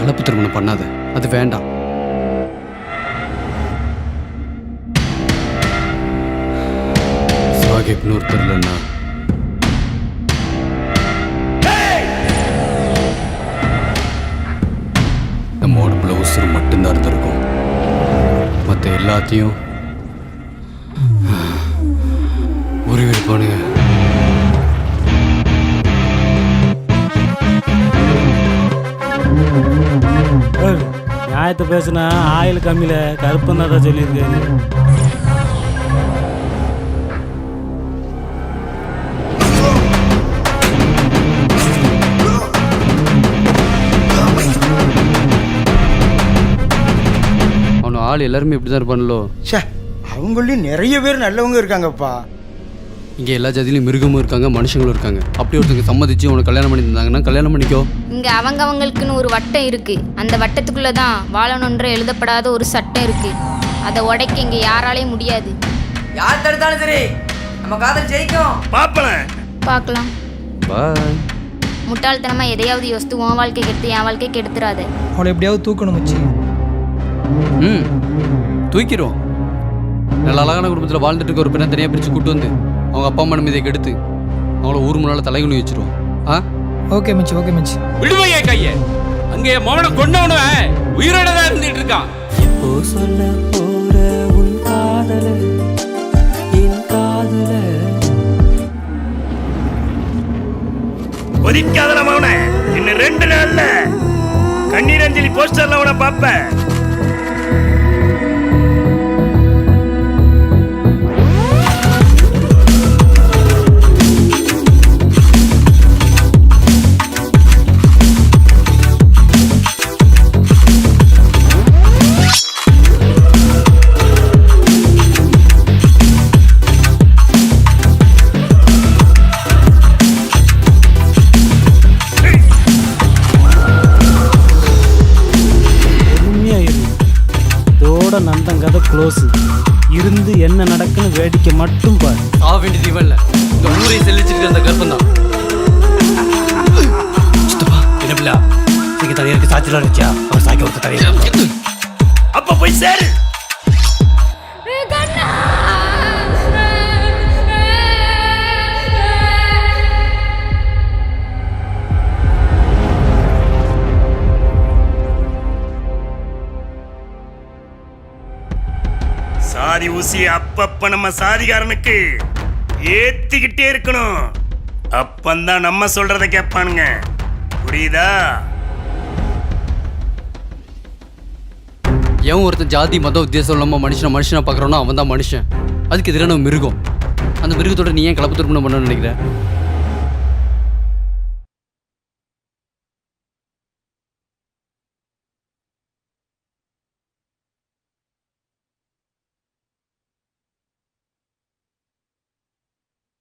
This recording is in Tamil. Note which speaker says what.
Speaker 1: கலப்பு திருமணம் பண்ணாத, அது வேண்டாம். சாஹிப்னு ஒருத்தர் இல்லைன்னா நம்ம உடம்புல உசுறு மட்டும்தான் இருந்திருக்கும். மற்ற எல்லாத்தையும் உருவிருப்பானுங்க.
Speaker 2: நியாயத்தை பேசுனா ஆயில் கம்மியில் கருப்புன்னு தான் சொல்லியிருக்காரு.
Speaker 1: அவனு ஆள் எல்லாருமே இப்படி தான் இருப்பானோ.
Speaker 3: அவங்களையும் நிறைய பேர் நல்லவங்க இருக்காங்கப்பா.
Speaker 1: இங்கே எல்லா ஜாதியிலும் மிருகமும் இருக்காங்க, மனுஷங்களும் இருக்காங்க. அப்படி ஒருத்தங்க சம்மதிச்சு உனக்கு கல்யாணம் பண்ணி தந்தாங்கன்னா கல்யாணம் பண்ணிக்கோ.
Speaker 4: இங்கே அவங்களுக்குன்னு ஒரு வட்டம் இருக்கு. அந்த வட்டத்துக்குள்ளே தான் வாழணுன்ற எழுதப்படாத ஒரு சட்டம் இருக்கு. அதை உடைக்க இங்கே யாராலையும் முடியாது.
Speaker 5: யார் தடுத்தாலும் சரி நம்ம காதல் ஜெயிக்கும்.
Speaker 4: பார்க்கலாம்.
Speaker 1: பாய்.
Speaker 4: முட்டாள்தனமாக எதையாவது யோசித்து உன் வாழ்க்கை கெடுத்து என் வாழ்க்கை கெடுத்துறாத.
Speaker 6: அவளை எப்படியாவது தூக்கணும் மச்சி.
Speaker 1: தூக்கிடுவோம். நல்ல அழகான குடும்பத்தில் வாழ்ந்துட்டு இருக்க ஒரு பெண்ணை தனியாக பிரித்து கூட்டு வந்து அவங்க அப்பா அம்மா மீதை கெடுத்து அவங்கள ஊர் முன்னால் தலைகுனி வச்சிருவோம்.
Speaker 6: ஓகே மச்சி, ஓகே மச்சி.
Speaker 7: விடுவையே கைய அங்கே மௌன கொண்டவன உயிரோட தான் இருந்துட்டு இருக்கான்.
Speaker 8: இப்போ சொல்ல போற உன் காதல என் காதல
Speaker 7: ஒதிக்காதல மௌன. இன்னும் 2 நாள்ல கண்ணீர் அஞ்சலி போஸ்டர்ல உன பாப்பேன்.
Speaker 2: நந்தன் கதை க்ளோஸ். இருந்து என்ன நடக்குன்னு வேடிக்கை மட்டும் பாரு.
Speaker 1: ஆக வேண்டியது இவன் இல்லை, இந்த ஊரை செல்லிச்சிருக்கிற அந்த கர்ப்பம் தான்.
Speaker 8: என்ன பிள்ளை நீங்க தனியாருக்கு சாட்சிலாம் இருந்துச்சா? அவர் சாய்க்க ஒருத்த தனியாக
Speaker 7: அப்ப போய் சேரு. சாதி ஊசி அப்பப்ப நம்ம சாதிகாரனுக்கு ஏத்திக்கிட்டே இருக்கணும். அப்பந்தான் நம்ம சொல்றத கேட்பானுங்க. புரியுதா?
Speaker 1: எவன் ஒருத்தன் ஜாதி மத உத்தேசம் இல்லாமல் மனுஷனை பார்க்குறோன்னா அவன் தான் மனுஷன். அதுக்கு எதிரான மிருகம். அந்த மிருகத்தோட நீ ஏன் கலப்பு திருமணம் பண்ணணும்னு நினைக்கிற?